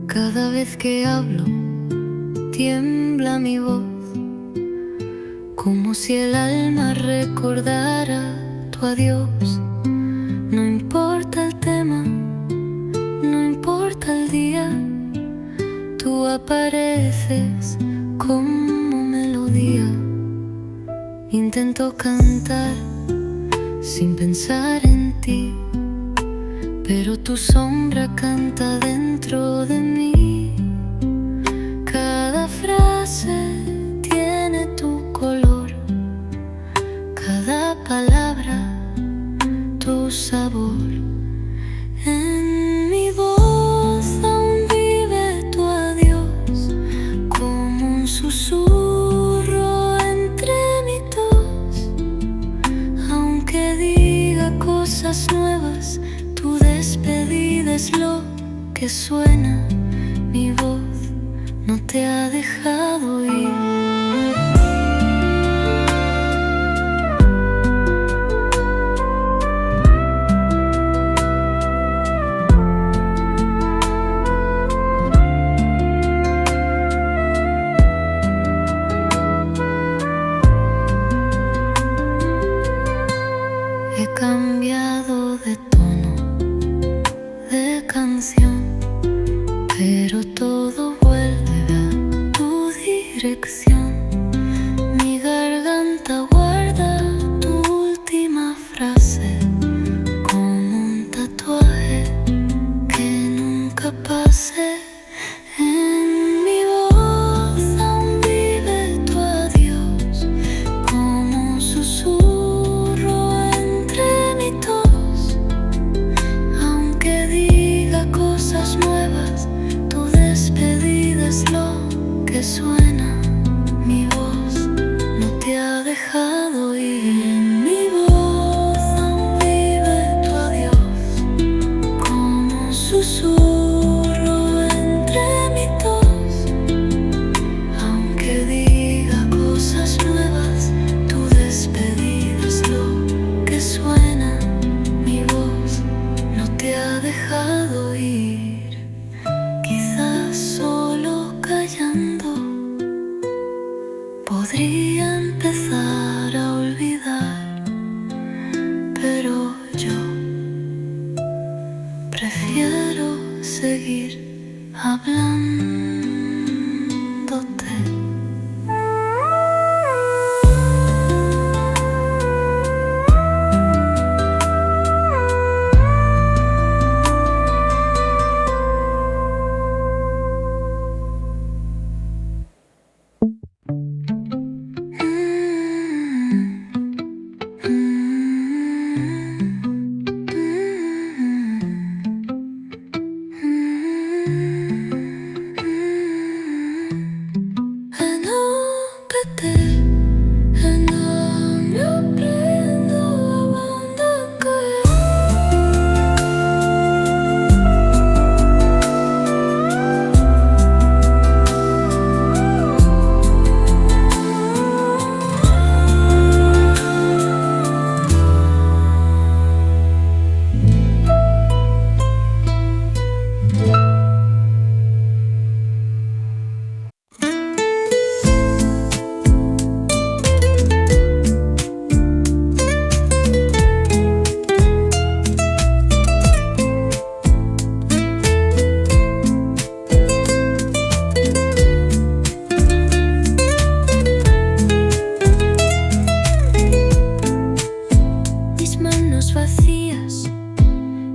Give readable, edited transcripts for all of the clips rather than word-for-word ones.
Cada vez que hablo, tiembla mi voz, como si el alma recordara tu adiós. No importa el tema, no importa el día, tú apareces como melodía. Intento cantar sin pensar en ti, pero tu sombra canta dentro de mí. Cada frase tiene tu color, cada palabra tu sabor. En mi voz aún vive tu adiós, como un susurro entre mi tos. Aunque diga cosas nuevas, tu despedida es lo que suena. Mi voz no te ha dejado ir. He cambiado de tono, de canción, pero todo vuelve a tu dirección. Mi garganta guarda tu última frase, como un tatuaje que nunca pase. En mi voz aún vive tu adiós, como un susurro entre mi tos. Aunque diga cosas nuevas, tu despedida es lo que suena. Mi voz no te ha dejado ir. En mi voz aún vive tu adiós, como un susurro entre mi tos. Aunque diga cosas nuevas, tu despedida es lo que suena. Mi voz no te ha dejado ir. Quizás solo callando podría empezar a olvidar, pero yo prefiero seguir hablándote.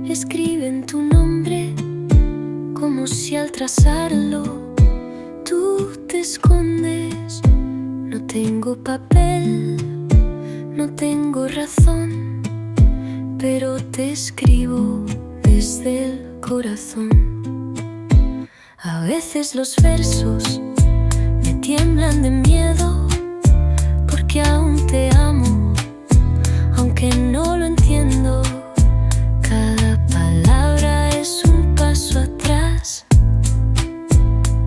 Escriben tu nombre como si al trazarlo tú te escondes. No tengo papel, no tengo razón, pero te escribo desde el corazón. A veces los versos me tiemblan de miedo, porque aún te amo, aunque no lo entiendo. Cada palabra es un paso atrás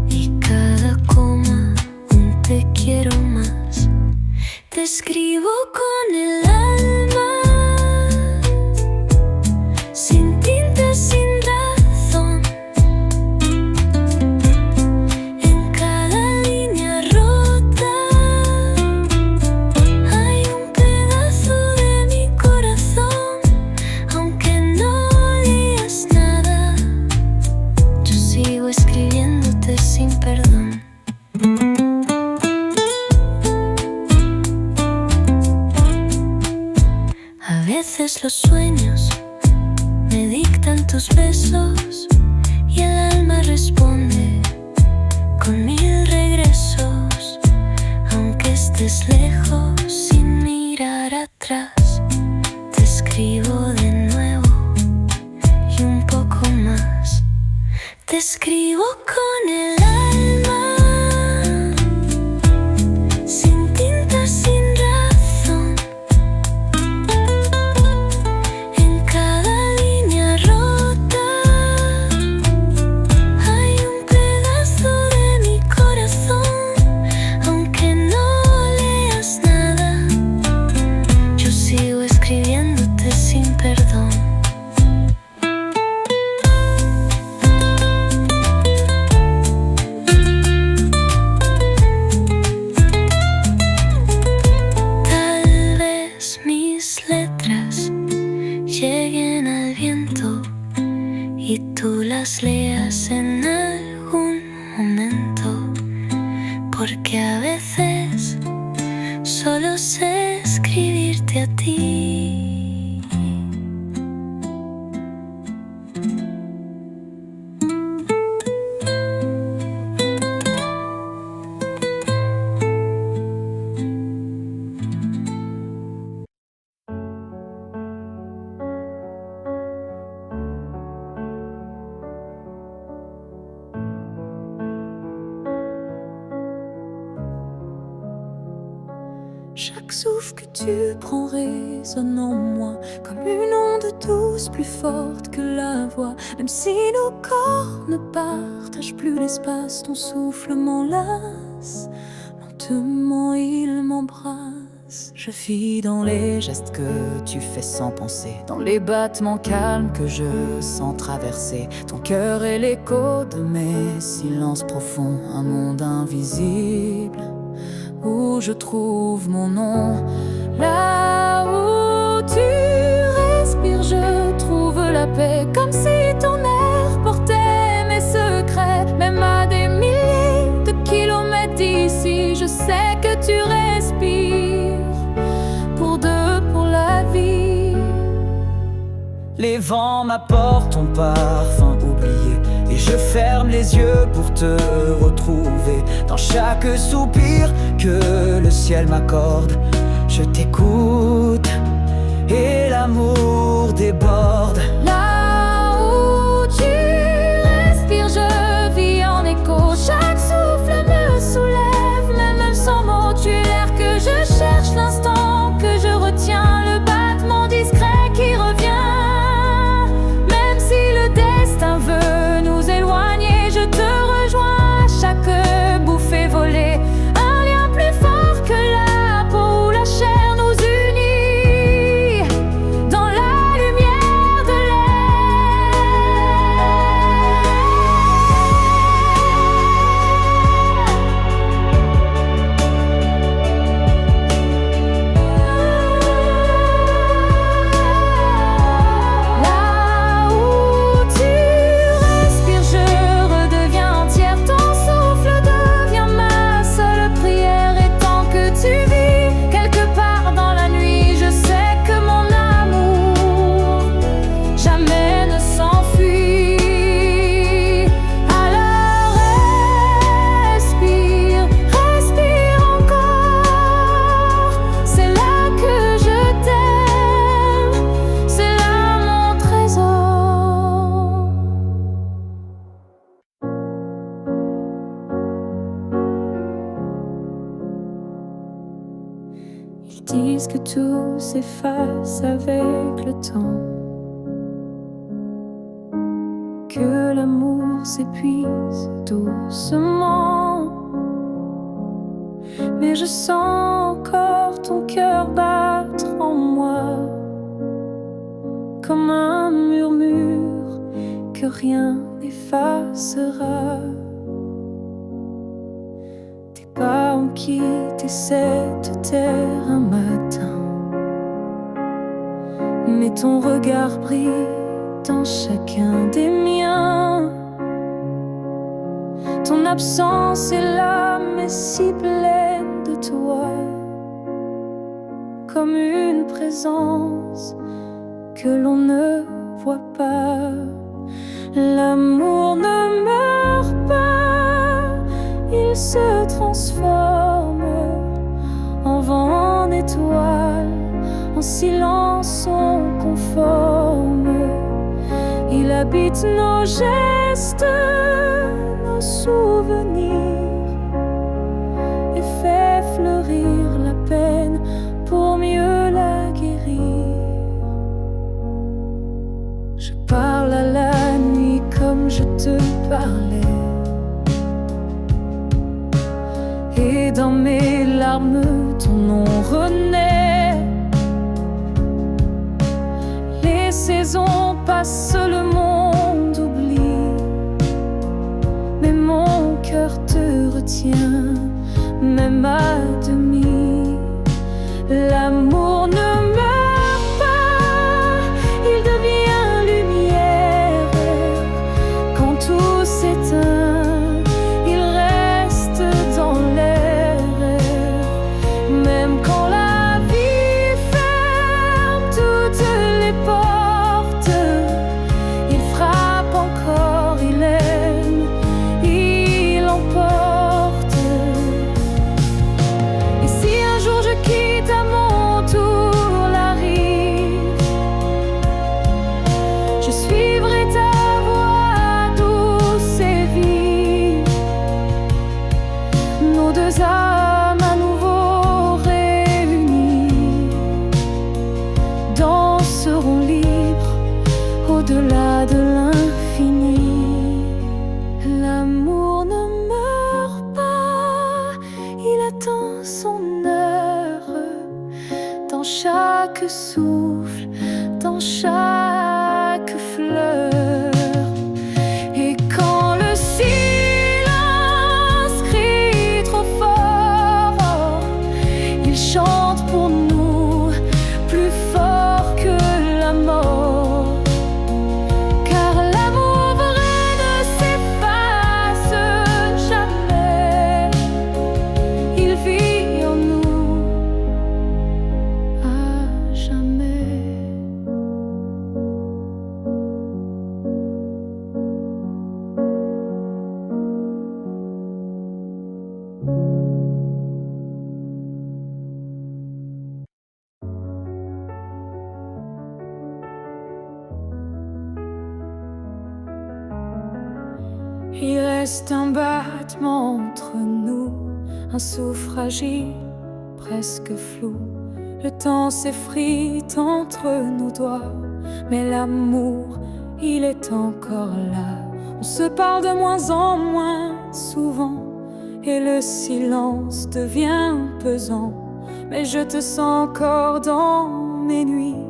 y cada coma un te quiero más. escribo con el alma, sin tinta, sin razón. En cada línea rota hay un pedazo de mi corazón. Aunque no digas nada, yo sigo escribiéndote sin perdón. A veces los sueños me dictan tus besos y el alma responde con 1000 regresos. Aunque estés lejos sin mirar atrás, te escribo de nuevo y un poco más. Te escribo con el alma, sin tinta, sin razón. En cada línea rota hay un pedazo de mi corazón. Aunque no leas nada, yo sigo escribiéndote sin perdón. Tal vez mis letras lleguen al viento y tú las leas en algún momento, porque a veces solo sé escribirte a ti. Chaque souffle que tu prends résonne en moi comme une onde douce, plus forte que la voix. Même si nos corps ne partagent plus l'espace, ton souffle m'enlace, lentement il m'embrasse. Je vis dans les gestes que tu fais sans penser, dans les battements calmes que je sens traverser ton cœur est l'écho de mes silences profonds, un monde invisible où je trouve mon nom. Là où tu respires, je trouve la paix, comme si ton air portait mes secrets. Même à des milliers de kilomètres d'ici, je sais que tu respires pour deux, pour la vie. Les vents m'apportent ton parfum oublié et je ferme les yeux pour te retrouver. Dans chaque soupir que le ciel m'accorde, je t'écoute et l'amour déborde. Là où tu respires, je vis en écho. Chaque souffle me soulève, même sans mots. Tu es l'air que je cherche, l'instant que je retiens, le battement discret qui revient. Même si le destin veut nous éloigner, je te rejoins à chaque bouffée volée. Un lien plus fort que la peau ou la chair nous unit dans la lumière de Là où tu respires, je redeviens entière. Ton souffle devient ma seule prière. Et tant que tu vis quelque part dans la nuit, je sais que mon amour jamais ne s'enfuit. Alors respire, respire encore. C'est là que je t'aime, c'est là mon trésor. Ils disent que tout s'efface avec le temps, que l'amour s'épuise doucement. Mais je sens encore ton comme un murmure que rien n'effacera. Tes pas ont quitté cette terre un matin, mais ton regard brille dans chacun des miens. Ton absence est là, mais si pleine de toi, comme une présence que l'on ne voit pas. L'amour ne meurt pas, il se transforme en vent, en étoile, en silence on conforme. Il habite nos gestes, nos souvenirs, et fait fleurir la peine pour mieux la guérir. Je parle à la nuit comme je te parlais, et dans mes larmes ton nom renaît. Les saisons passent, le monde oublie, mais mon cœur te retient, même à demi. L'amour ne meurt pas, il devient lumière. Quand tout s'éteint, il reste dans l'air. Même quand la vie ferme toutes les portes, il frappe encore, il aime, il emporte. Et si un jour je quitte à mon tour la rive, je suivrai ta voix douce et vive. Nos deux âmes à nouveau réunies danseront libres au-delà de l'infini. L'amour ne meurt pas, il attend son heure, dans chaque souffle, dans chaque fleur. Et quand le silence crie trop fort, il chante pour nous plus fort que la mort. Car l'amour vrai ne s'efface jamais, il vit en nous à jamais. Il reste un battement entre nous, un souffle fragile, presque flou. Le temps s'effrite entre nos doigts, mais l'amour, il est encore là. On se parle de moins en moins souvent, et le silence devient pesant. Mais je te sens encore dans mes nuits,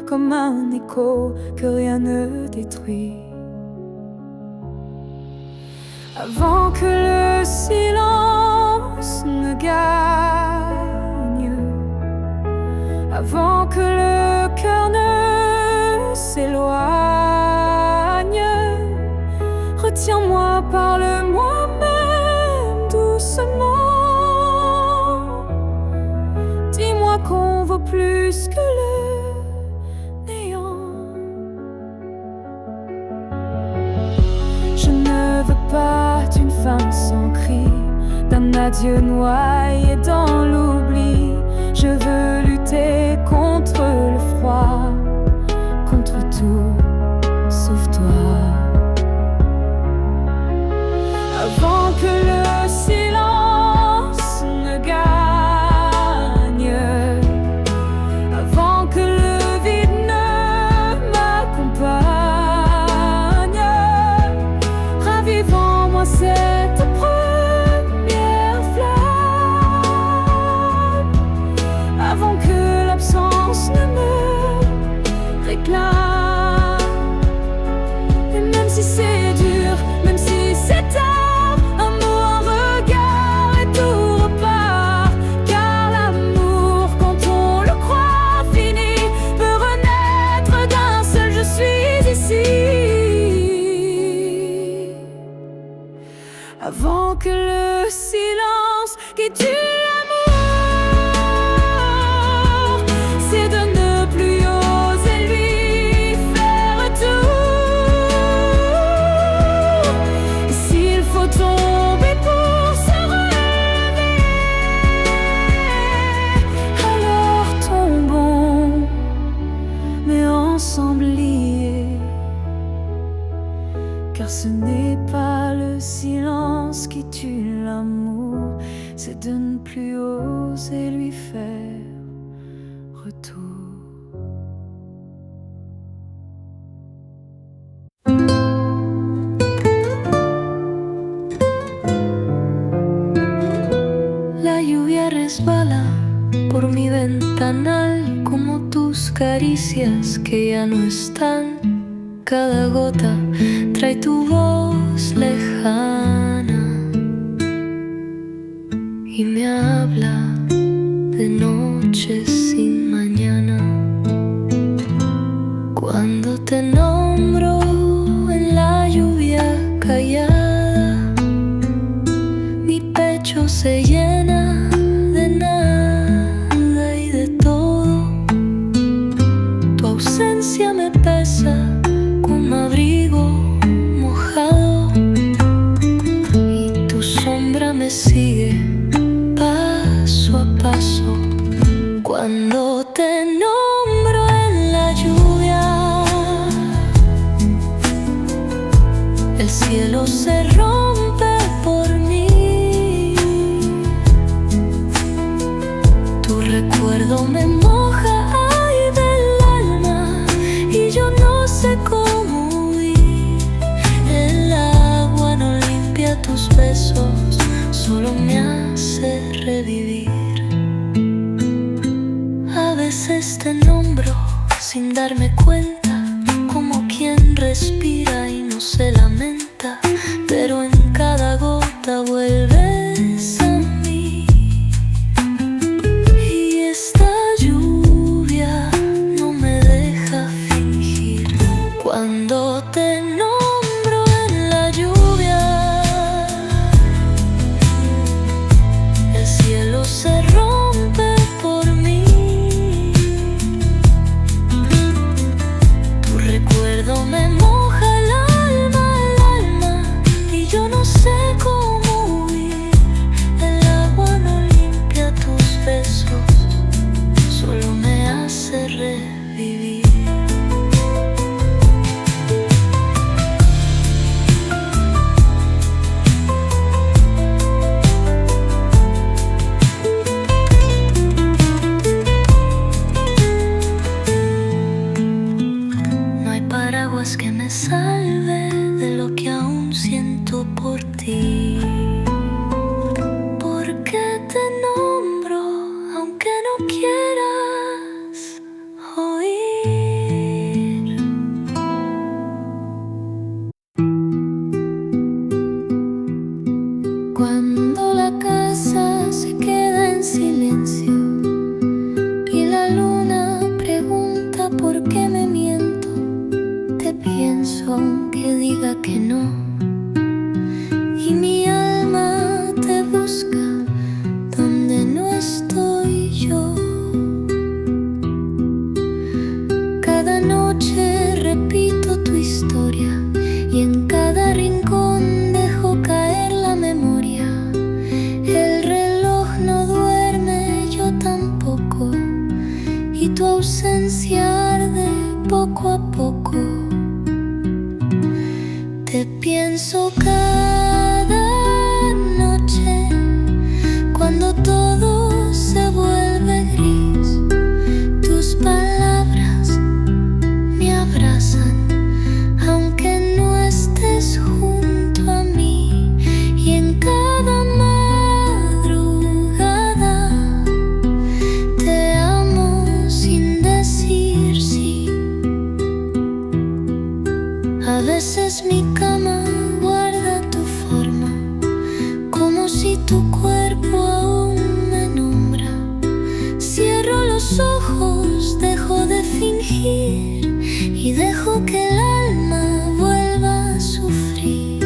comme un écho que rien ne détruit. Avant que le silence ne gagne, avant que le cœur ne s'éloigne, retiens-moi, parle-moi même doucement. Dis-moi qu'on vaut plus que le néant. Je ne veux pas d'une fin sans cri, d'un adieu noyé dans l'oubli. Je veux lutter contre le froid, contre tout sauf toi. Avant que le silence ne gagne, avant que le vide ne m'accompagne, ravive en moi cette première flamme. por mi ventanal, como tus caricias que ya no están. Cada gota trae tu voz lejana y me habla de noches sin mañana. Cuando te nombro en la lluvia callada, mi pecho se llena de nada y de todo. Tu ausencia me pesa como abrigo mojado y tu sombra me sigue paso a paso. Cuando te nombro en la lluvia, el cielo se rompe por mí. Tu recuerdo me moja ay del alma y yo no sé cómo huir. El agua no limpia tus besos, solo me hace revivir. A veces te nombro sin darme cuenta, como quien respira y no se lamenta, pero en cada gota vuelves a mí. Y esta lluvia no me deja fingir. Cuando te nombro en la lluvia, el cielo se rompe por mí. Tu recuerdo me moja el alma y yo no sé cómo huir. El agua no limpia tus besos, solo me hace revivir. No hay paraguas que me salve de lo que aún siento por ti. Porque te nombro aunque no quieras oír. Cuando la casa se queda en silencio y la luna pregunta por qué me miento, te pienso aunque diga que no, y mi alma te busca donde no estoy yo. Cada noche repito tu historia y en cada rincón dejo caer la memoria. El reloj no duerme, yo tampoco, y tu ausencia arde poco a poco. Te pienso cada noche cuando todo se vuelve gris. Tus palabras me abrazan aunque no estés junto a mí, y en cada madrugada te amo sin decir sí. A veces mi cama guarda tu forma, como si tu cuerpo aún me nombra. Cierro los ojos, dejo de fingir y dejo que el alma vuelva a sufrir.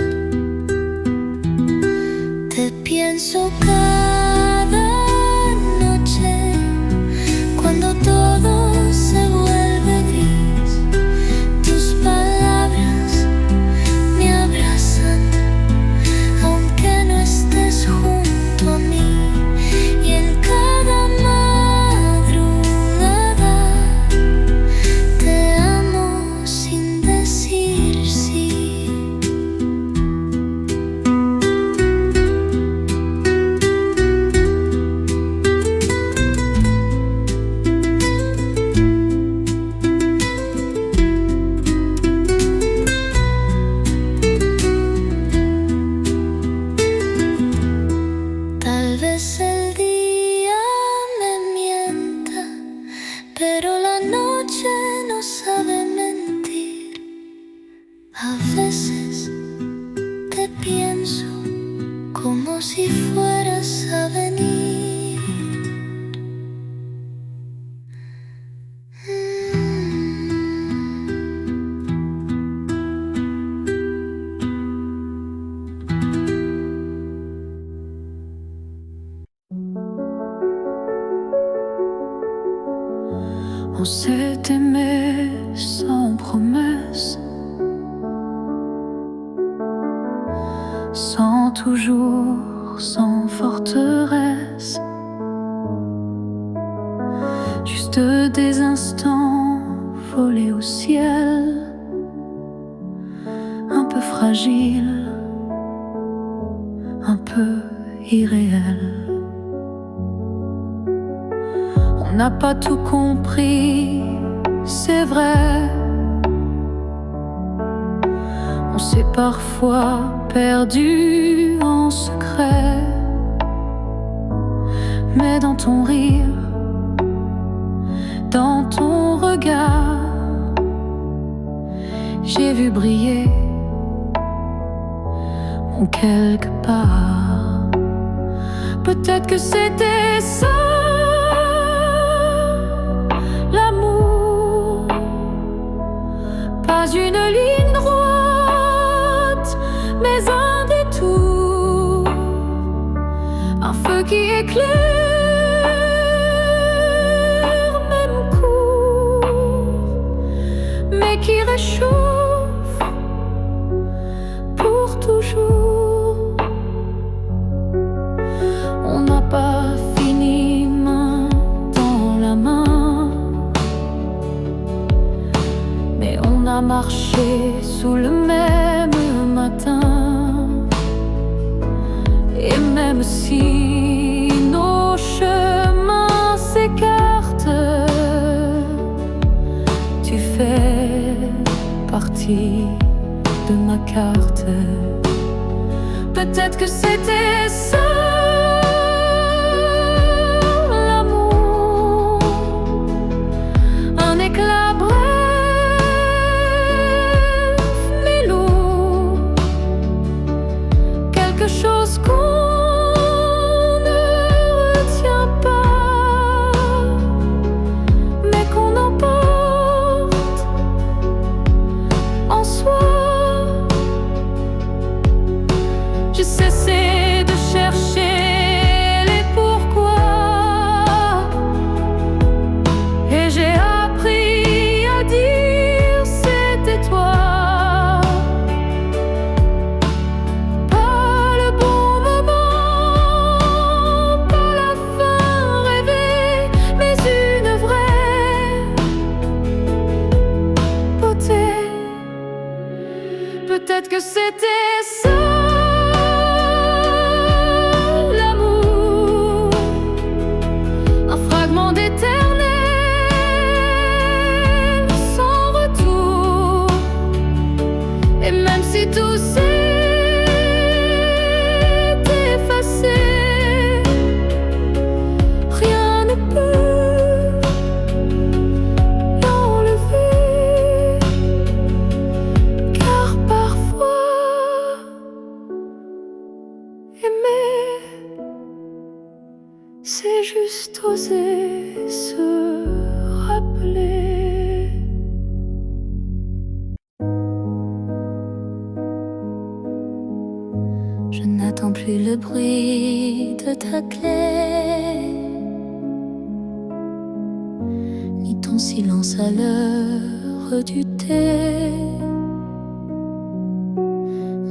Te pienso cada noche cuando todo se vuelve gris. Tus palabras me abrazan aunque no estés junto a mí, y en cada madrugada te amo sin On s'est aimé sans promesse, sans toujours, sans forteresse, juste des instants volés au ciel, un peu fragile, un peu irréel. On n'a pas tout compris, c'est vrai. On s'est parfois perdu en secret. Mais dans ton rire, dans ton regard, j'ai vu briller mon quelque part. Peut-être que c'était ça, l'amour, pas une ligne droite, mais un détour, un feu qui éclaire, même court, mais qui réchauffe pour toujours. On n'a pas fini main dans la main, mais on a marché sous le même matin. Et même si nos chemins s'écartent, tu fais partie de ma carte. Peut-être que c'était ça, l'amour, un éclat bref mais lourd, quelque chose qu'on ne retient pas, mais qu'on emporte en soi. J'ai cessé de chercher les pourquoi, et j'ai appris à dire c'était toi. Pas le bon moment, pas la fin rêvée, mais une vraie beauté. Peut-être que c'était ça, l'amour, un fragment d'éternel sans retour. Et même si tout s'est effacé, rien ne peut l'enlever, car parfois aimer, c'est juste oser se rappeler. Je n'attends plus le bruit de ta clé, ni ton silence à l'heure du thé.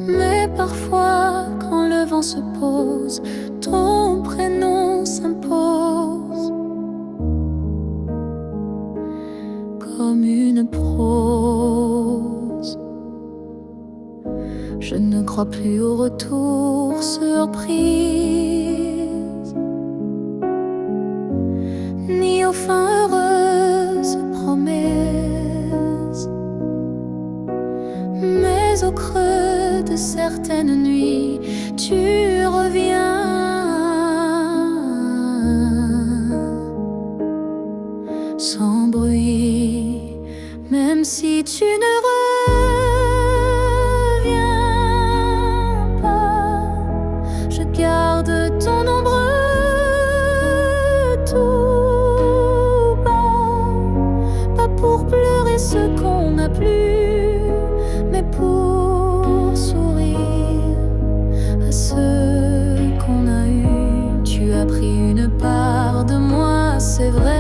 Mais parfois, quand le vent se pose, ton prénom s'impose comme une prose. Je ne crois plus au retour surprise, ni aux fins heureuses promesses, mais au creux de certaines nuits, tu reviens sans bruit. Même si tu ne reviens pas, je garde ton ombre tout bas, pas pour pleurer ce qu'on n'a plus, mais pour sourire à ceux qu'on a eu. Tu as pris une part de moi, c'est vrai,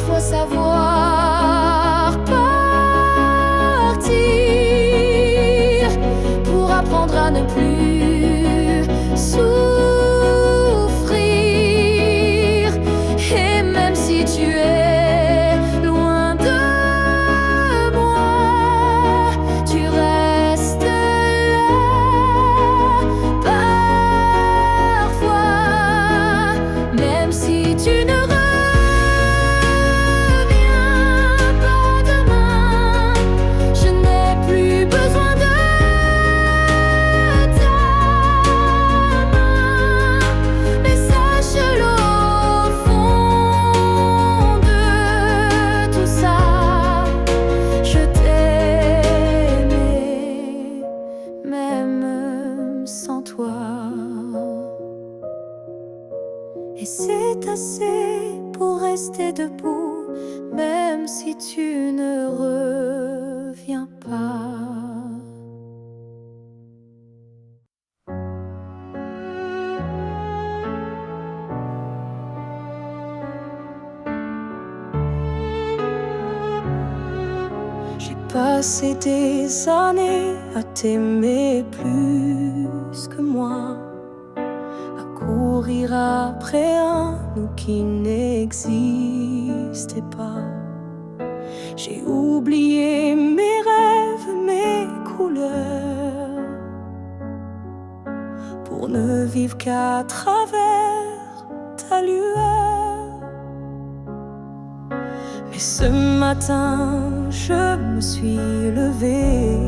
parfois savoir partir pour apprendre à ne plus souffrir. Et même si tu es loin de moi, tu restes là. Parfois, même si tu ne reviens pas demain, je n'ai plus besoin de ta main. Mais sache-le, au fond de tout ça, je t'aimais même sans toi. Et c'est assez pour rester debout, même si tu ne reviens pas. J'ai passé des années à t'aimer plus que moi, à courir après un nous qui n'existait pas. J'ai oublié mes rêves, mes couleurs, pour ne vivre qu'à travers ta lueur. Mais ce matin, je me suis levée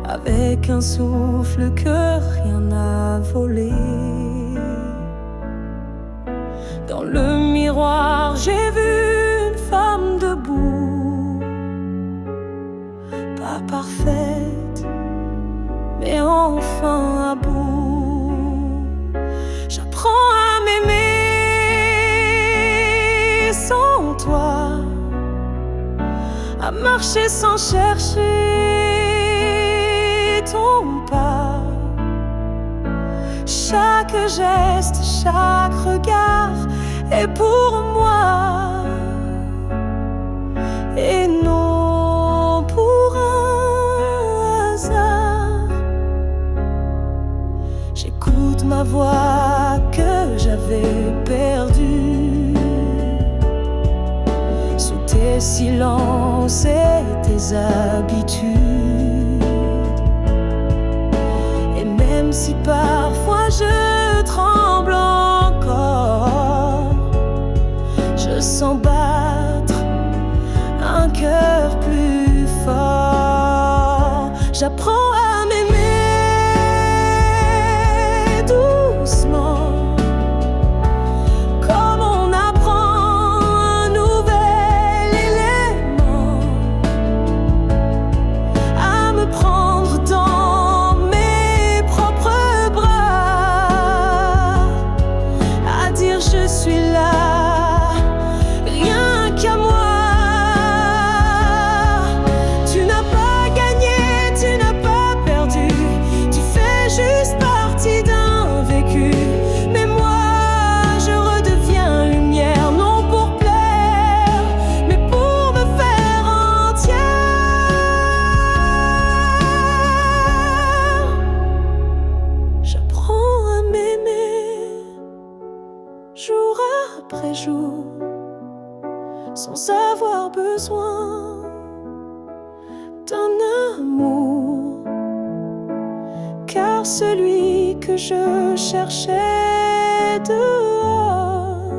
avec un souffle que rien n'a volé. Dans le miroir, j'ai vu une femme debout, pas parfaite, mais enfin à bout. J'apprends à m'aimer sans toi, à marcher sans chercher ton pas. Chaque geste, chaque regard est pour moi, et non pour un hasard. J'écoute ma voix que j'avais perdue sous tes silences et tes habitudes. Et même si parfois je tremble encore, je sens battre un cœur plus fort. J'apprends à m'aimer doucement, comme on apprend un nouvel élément, à me prendre dans mes propres bras, à dire je suis là, rien qu'à moi. Tu n'as pas gagné, tu n'as pas perdu, tu fais juste partie d'un vécu. Mais moi, je redeviens lumière, non pour plaire, mais pour me faire entière. J'apprends à m'aimer jour après jour, sans avoir besoin d'un amour, car celui que je cherchais dehors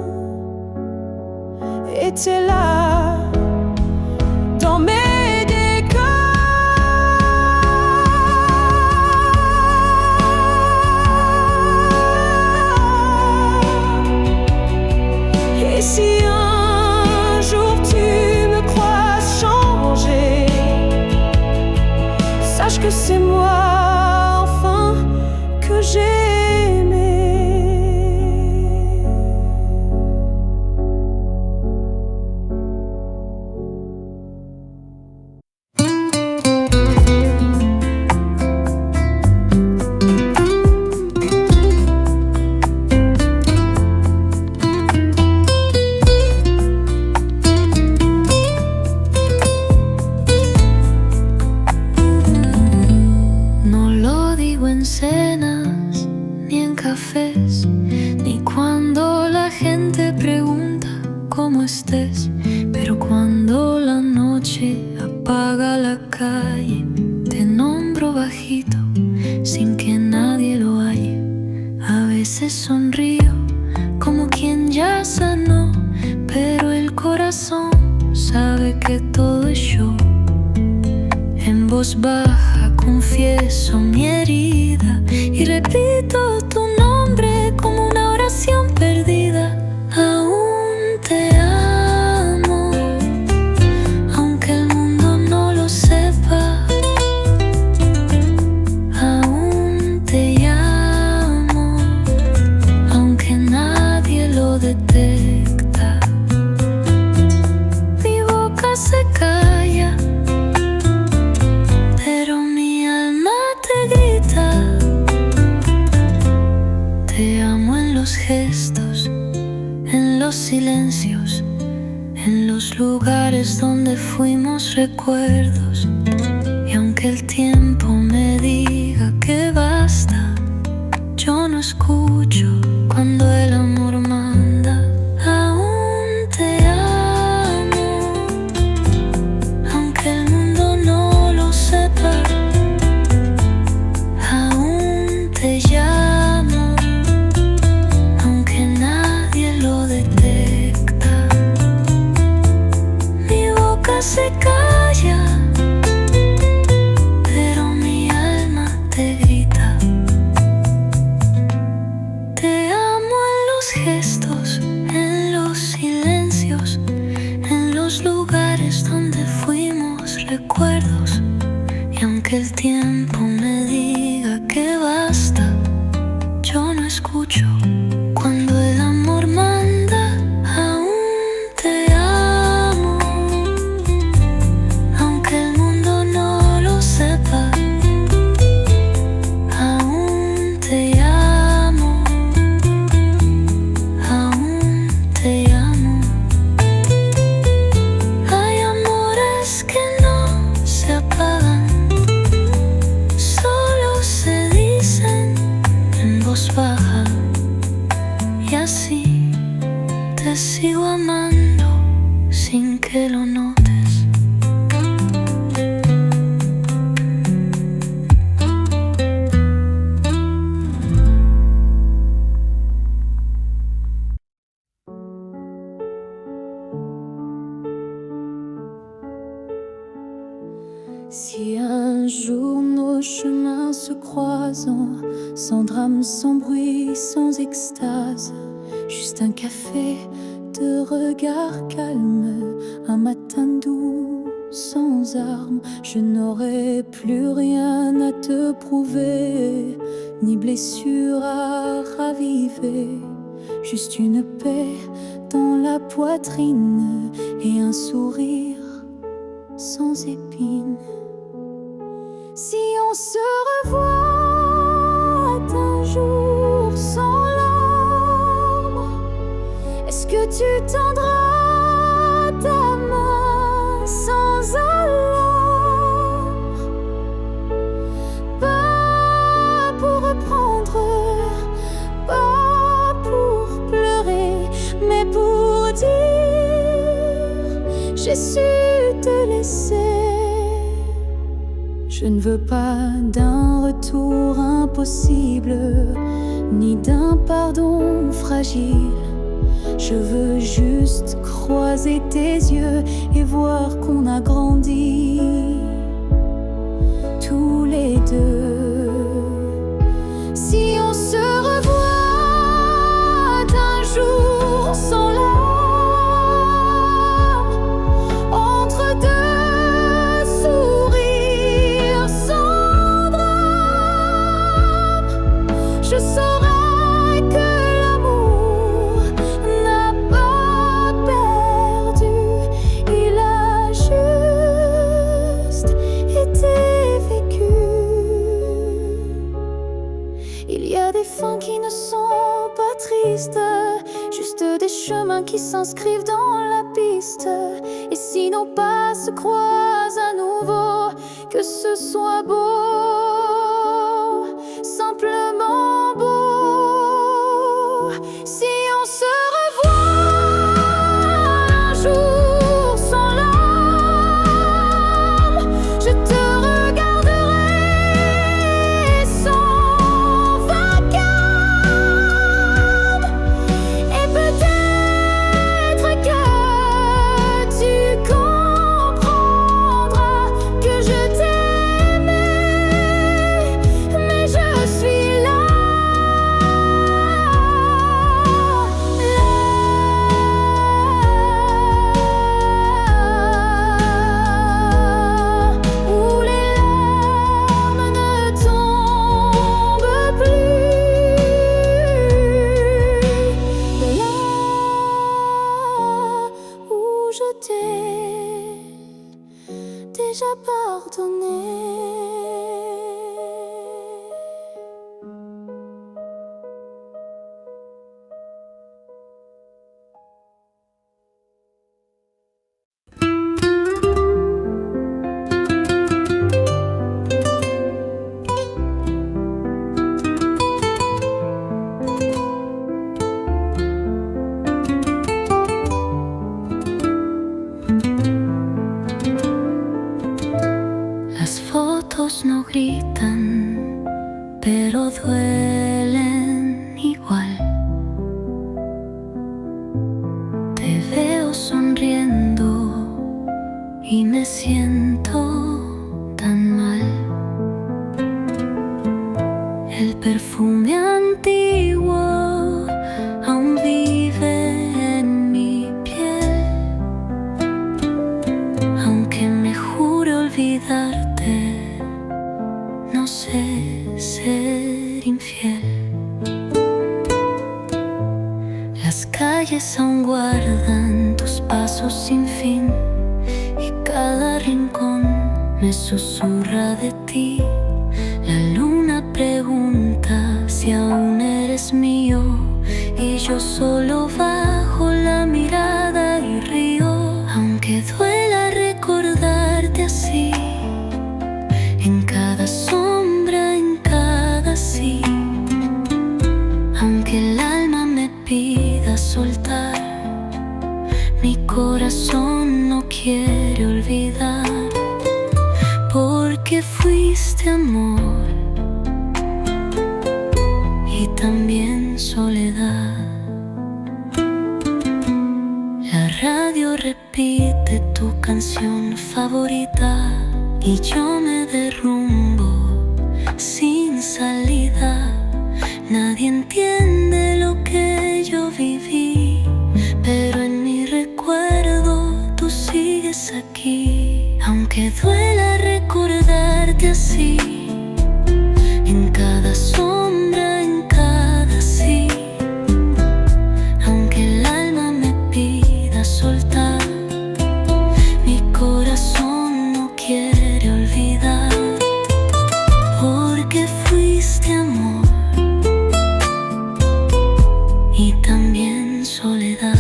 était là dans mes décors. Et si un jour tu me crois changer, sache que c'est moi enfin que j'ai aimé. cafés, ni cuando la gente pregunta cómo estés. Pero cuando la noche apaga la calle, te nombro bajito sin que nadie lo halle. A veces sonrío como quien ya sanó, pero el corazón sabe que todo es show. En voz baja confieso mi herida y repito tu nombre como una oración perdida. Aún te amo, aunque el mundo no lo sepa. Aún te llamo, aunque nadie lo detecta. Mi boca se calla, pero mi alma te grita. Te amo en los gestos, en los silencios, en los lugares donde fuimos recuerdos. Y aunque el tiempo me diga que basta, yo no escucho cuando el amor manda. Aún te amo, aunque el mundo no lo sepa. Aún te llamo, aunque nadie lo detecta. Mi boca se calla, pero mi alma te grita. Te amo en los gestos, en los silencios, en los lugares donde fuimos recuerdos. Y aunque el tiempo me diga que basta, yo no escucho cuando el amor manda. Aún te amo, aunque el mundo no lo sepa. Aún te amo, aún te amo. Hay amores que no se apagan, solo se dicen en voz baja. Y así te sigo amando sin que lo notes. Si un jour nos chemins se croisent, sans drame, sans bruit, sans extase, juste un café, deux regards calmes, un matin doux, sans armes, je n'aurai plus rien à te prouver, ni blessure à raviver, juste une paix dans la poitrine et un sourire sans épines. Si on se revoit un jour sans larmes, est-ce que tu tendras ta main sans alarme? Pas pour reprendre, pas pour pleurer, mais pour dire j'ai su te laisser. Je ne veux pas d'un retour impossible, ni d'un pardon fragile. Je veux juste croiser tes yeux et voir qu'on a grandi tous les deux. Si on se revoit un jour sans larmes, entre deux sourires sans drame, je saurai que l'amour n'a pas perdu, il a juste été vécu. Il y a des fins qui ne sont pas tristes, juste des chemins qui s'inscrivent dans la piste. Et si nos pas se croisent à nouveau, que ce soit beau, simplement beau. Las calles aún guardan tus pasos sin fin, y cada rincón me susurra de ti. La luna pregunta si aún eres mío, y yo solo bajo la mirada y río. Aunque duela recordarte así, en cada sombra, en cada sí. Aunque el alma me pida soltar, mi corazón no quiere olvidar. Porque fuiste amor y también soledad. La radio repite tu canción favorita, y yo me derrumbo sin salida. Nadie entiende lo que yo viví, pero en mi recuerdo tú sigues aquí. Aunque duela recordarte así, en cada sombra, en cada sí. Aunque el alma me pida soltar, mi corazón no quiere olvidar. Porque fuiste amor y también soledad.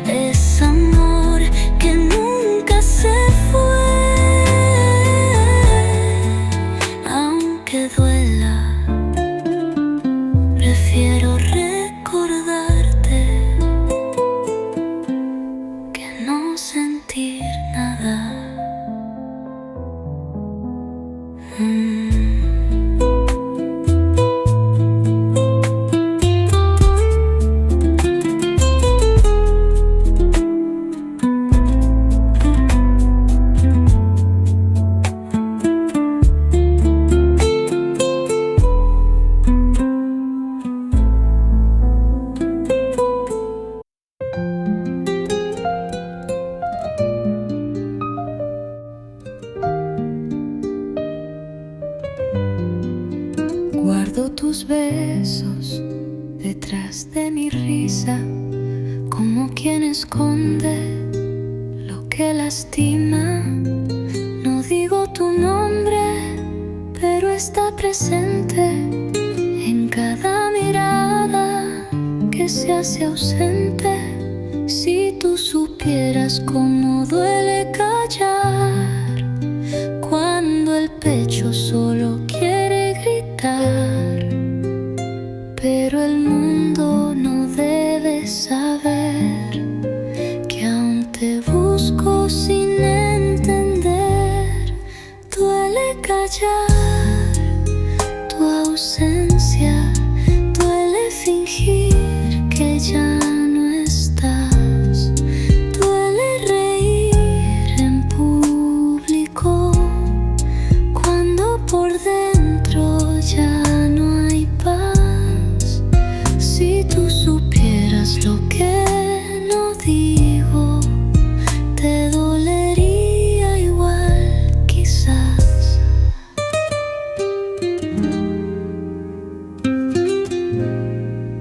Es amor que nunca se fue. Aunque duela, prefiero recordarte que no sentir nada. Guardo tus besos detrás de mi risa, como quien esconde lo que lastima. No digo tu nombre, pero está presente en cada mirada que se hace ausente. Si tú supieras cómo duele callar, cuando el pecho solo quiere gritar. Pero el mundo no debe saber que aún te busco sin entender. Duele callar tu ausencia, duele fingir que ya no estás. Duele reír en público cuando por dentro ya no hay paz. Si tú supieras lo que no digo, te dolería igual quizás.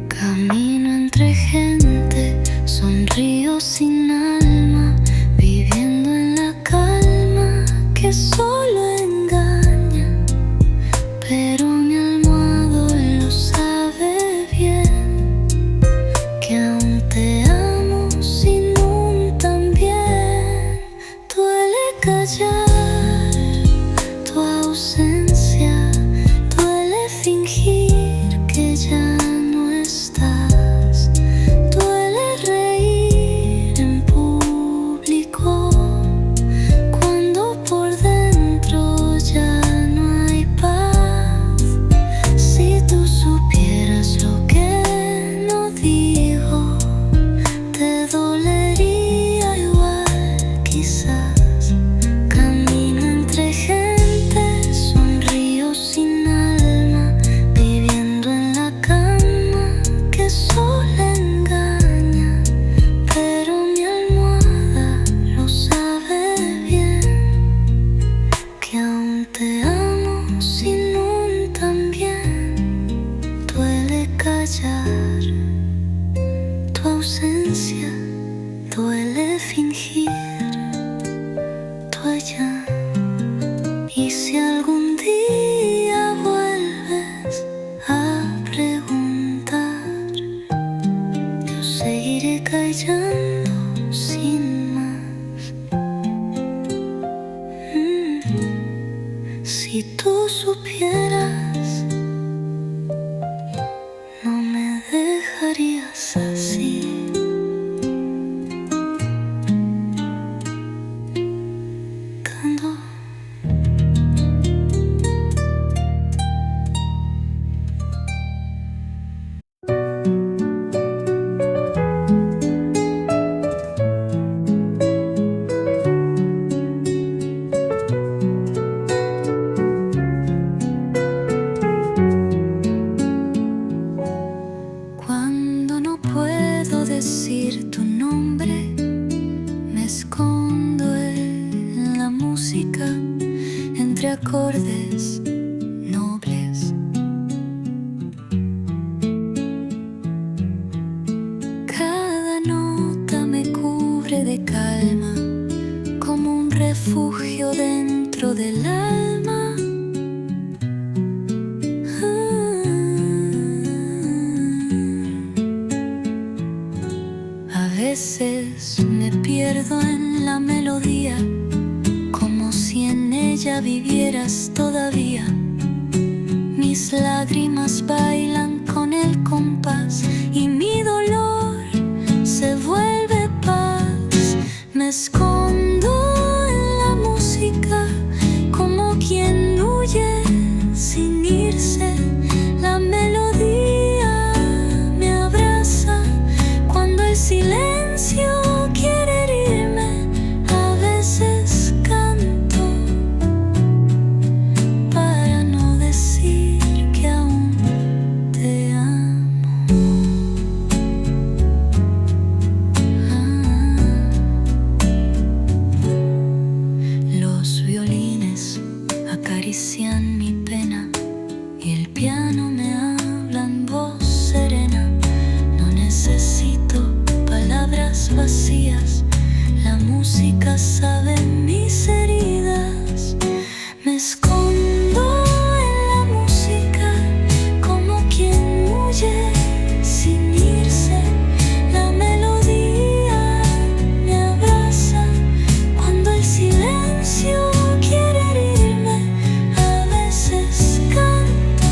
Camino entre gente, sonrío sin alma, viviendo en la calma que solo engaña. Pero mi almohado lo sabe bien, que aún te amo sin un también. Duele callar tu ausencia, duele fingir que ya no estás. Duele reír en público cuando por dentro ya no hay paz. Si tú supieras lo que no digo, te dolería igual quizás. Camino entre gente, sonrío sin alma, viviendo en la cama que solo engaña. Pero mi almohada lo sabe bien, que aún te amo sin un también. un día vuelves a preguntar, yo seguiré callando sin más. Si tú supieras, no me dejarías así. Cuando no puedo decir tu nombre, me escondo en la música entre acordes nobles. Cada nota me cubre de calma, como un refugio dentro del alma. A veces me pierdo en la melodía, como si en ella vivieras todavía. Mis lágrimas bailan con el compás y mi dolor se vuelve paz. Me escondo en la música como quien huye sin irse. La melodía me abraza cuando el silencio quiere herirme. A veces canto para no decir que aún te amo. Los violines acarician mi pena y el piano me habla en voz serena. No necesito palabras vacías, la música sabe mis heridas. Me escondo en la música como quien huye sin irse. La melodía me abraza cuando el silencio quiere herirme. A veces canto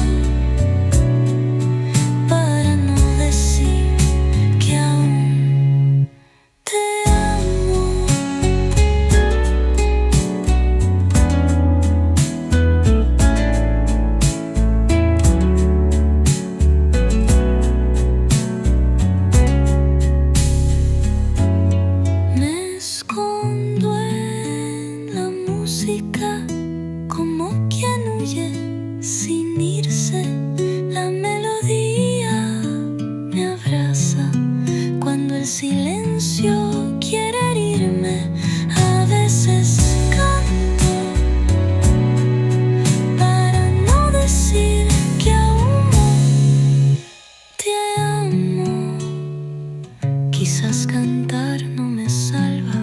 para no decir que aún te amo. Me escondo en la música como quien huye sin irse. La melodía me abraza cuando el silencio quiere herirme. A veces canto para no decir que aún te amo. Quizás cantar no me salva,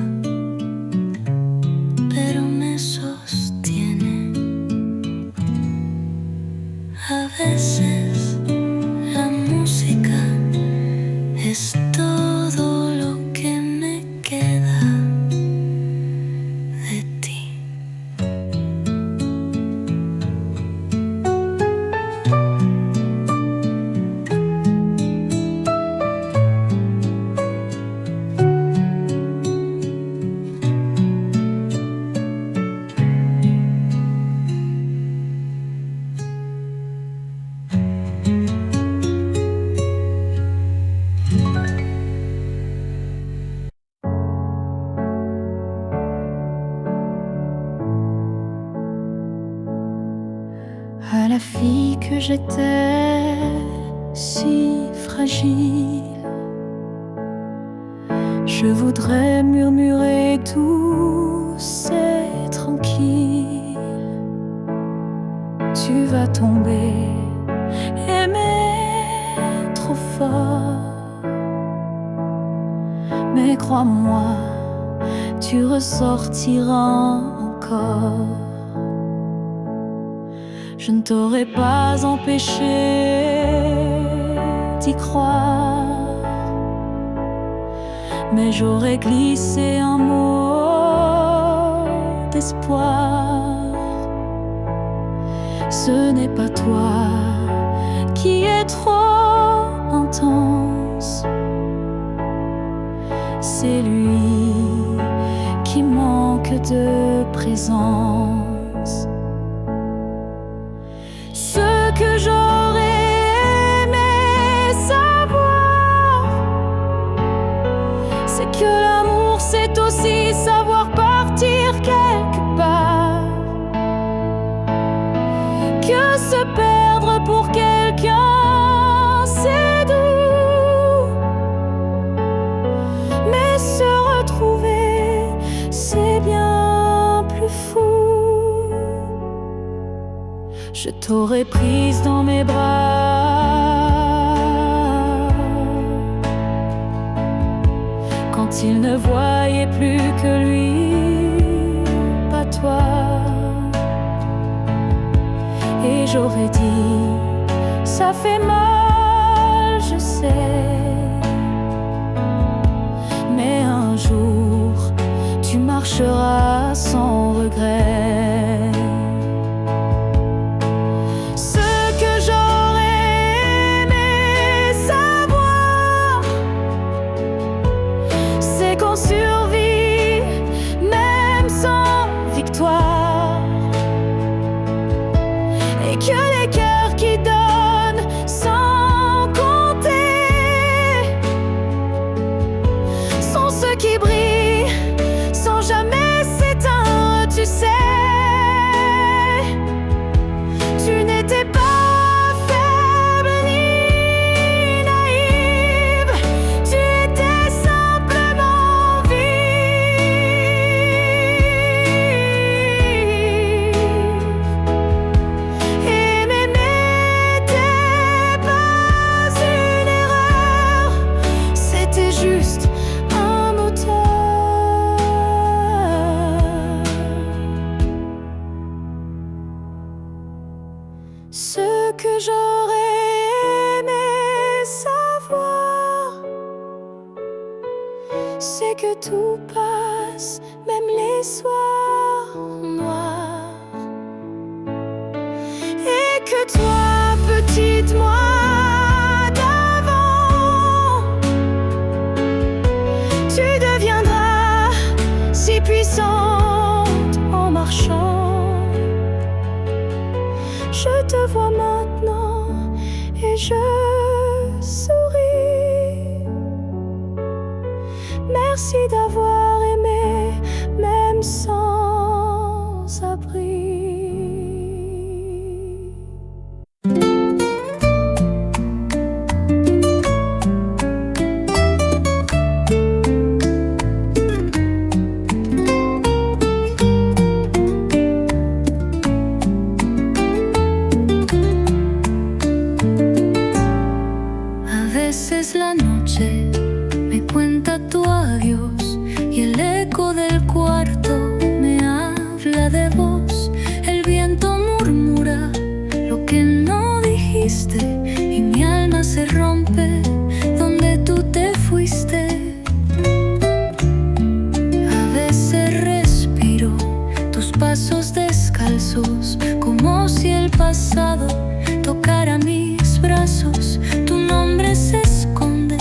pero me sostiene. A veces la música es todo lo que me queda de ti. À la fille que j'étais, si fragile, je voudrais murmurer douce et tranquille. Tu vas tomber, aimer trop fort, mais crois-moi, tu ressortiras encore. je ne t'aurais pas empêché d'y croire, mais j'aurais glissé un mot d'espoir. Ce n'est pas toi qui es trop intense, c'est lui qui manque de présence. Ce que j'aurais aimé savoir, c'est que l'amour c'est aussi savoir partir quelque part, que se perdre pour quelqu'un c'est doux, mais se retrouver c'est bien plus fou. Je t'aurais prise dans mes bras quand il ne voyait plus que lui, pas toi. Et j'aurais dit, ça fait mal, je sais, mais un jour tu marcheras sans regret. Ce que j'aurais aimé savoir, c'est qu'on survit même sans victoire, et que les cœurs qui donnent sans compter sont ceux qui brillent sans jamais s'éteindre. Tu sais, tu n'étais pas faible ni naïve, tu étais simplement vive. Aimer n'était pas une erreur, c'était juste un moteur. Ce que j'aurais aimé savoir, c'est que tout passe, même les soirs noirs, et que toi, petite moi d'avant, tu deviendras si puissante en marchant. Je te vois maintenant et je souris. Merci d'avoir aimé, même sans abri. A veces la noche me cuenta tu adiós y el eco del cuarto me habla de vos. El viento murmura lo que no dijiste y mi alma se rompe donde tú te fuiste. A veces respiro tus pasos descalzos como si el pasado tocara mis brazos. Tu nombre se esconde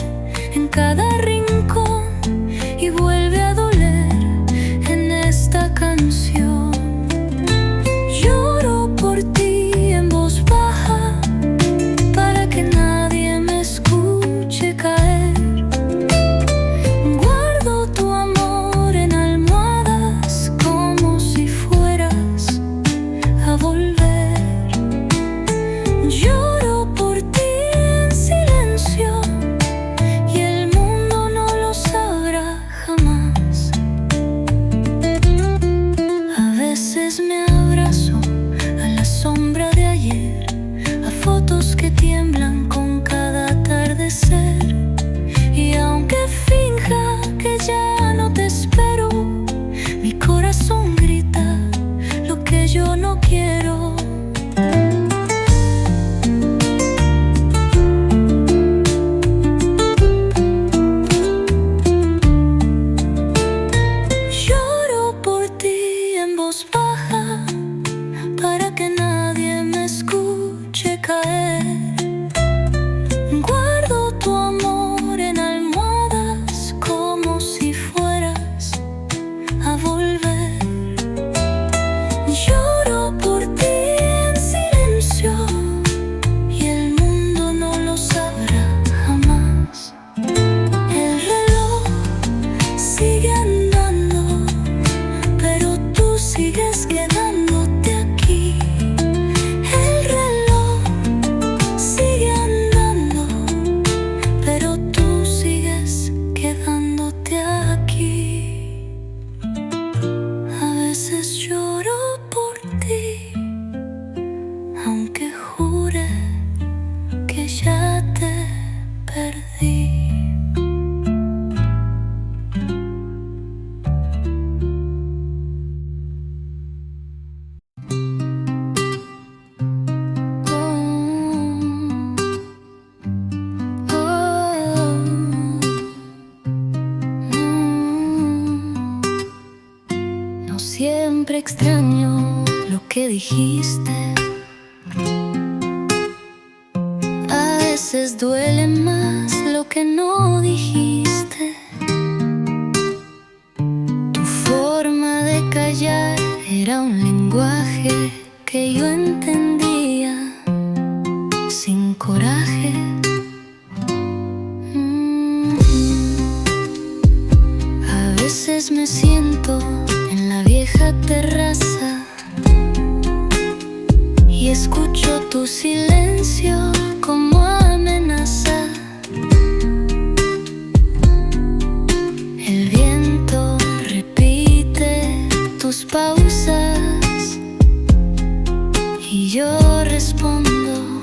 en cada rincón y vuelve a doler en esta canción. Lloro por ti en voz baja para que nadie me escuche caer. Guardo tu amor en almohadas como si fueras a volver. aunque jure que ya te perdí. No siempre extraño lo que dijiste. A veces duele más lo que no dijiste. Tu forma de callar era un lenguaje que yo entendía sin coraje. A veces me siento en la vieja terraza y escucho tu silencio como amenaza. El viento repite tus pausas y yo respondo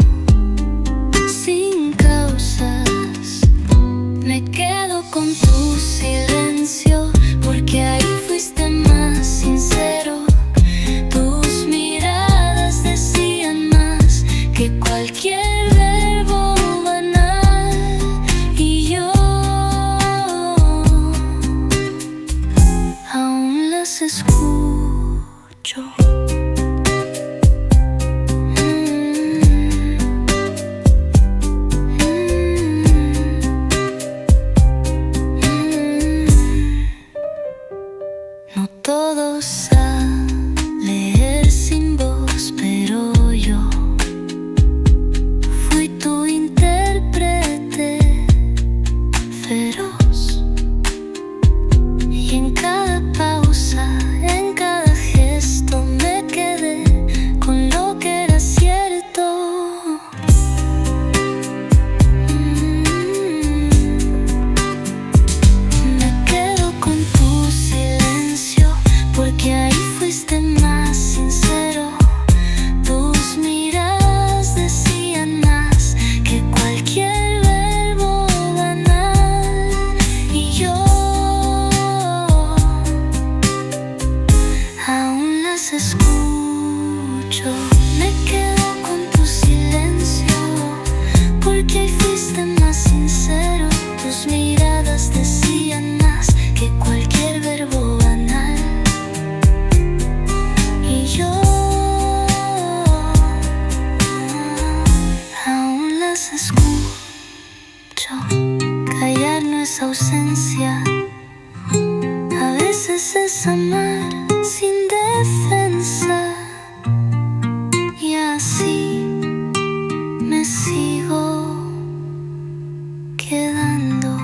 sin causas. Me quedo con tu silencio porque ahí fuiste más sincero. Tus miradas decían más que cualquier verbo banal. Y yo aún las escucho. No todos saben leer sin voz, pero yo fui tu intérprete feroz. Y en cada pausa, en cada gesto, me quedé con lo que era cierto. Me quedo con tu silencio porque ahí fuiste más sincero. Tus miradas decían más que cualquier verbo banal. Y yo aún las escucho. Me quedo con tu silencio porque ahí fuiste más sincero. Tus miradas decían más que cualquier verbo banal. Y yo aún las escucho. Callar no es ausencia, a veces es amar sin defensa. Y así me sigo quedando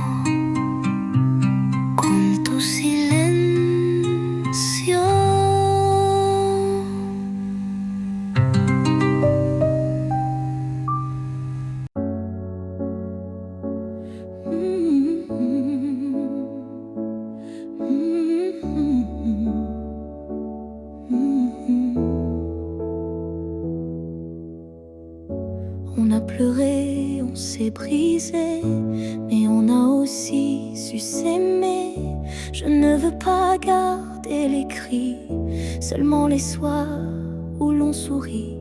con tu silencio. On a pleuré, on s'est brisé, mais on a aussi su s'aimer. Je ne veux pas garder les cris, seulement les soirs où l'on sourit.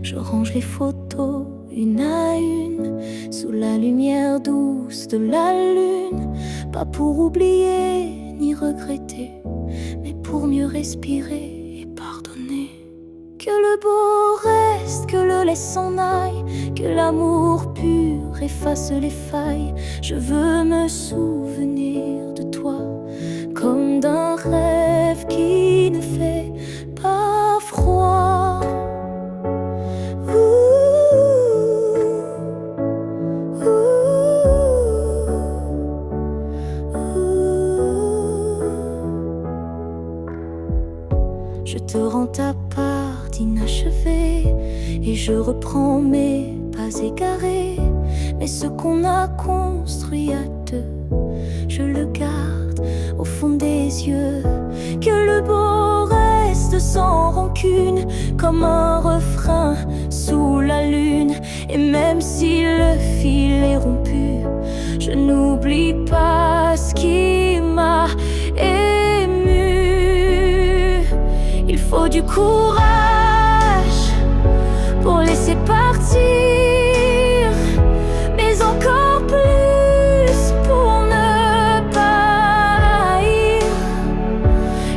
Je range les photos une à une, sous la lumière douce de la lune. Pas pour oublier ni regretter, mais pour mieux respirer et pardonner. Que le beau reste, que le laisse s'en aille, que l'amour pur efface les failles. Je veux me souvenir de toi comme d'un rêve qui ne fait pas froid. Je te rends ta part d'inachevée et je reprends mes pas égarés. Mais ce qu'on a construit à deux, je le garde au fond des yeux. Que le beau reste sans rancune, comme un refrain sous Je n'oublie pas ce qui m'a ému. Il faut du courage pour laisser partir, mais encore plus pour ne pas haïr.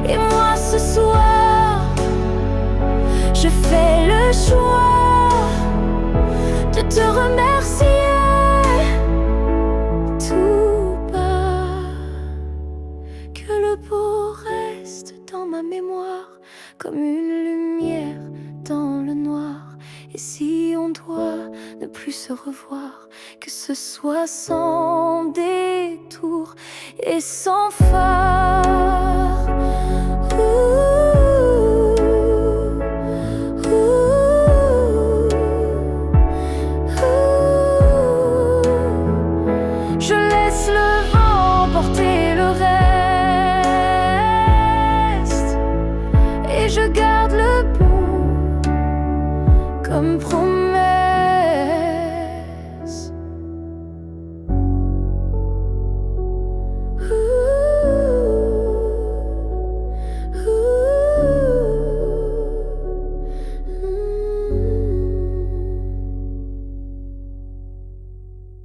Et moi ce soir, je fais le choix de te remercier tout bas. Que le beau reste dans ma mémoire comme une lumière dans le noir. Et si on doit ne plus se revoir, que ce soit sans détour et sans phare.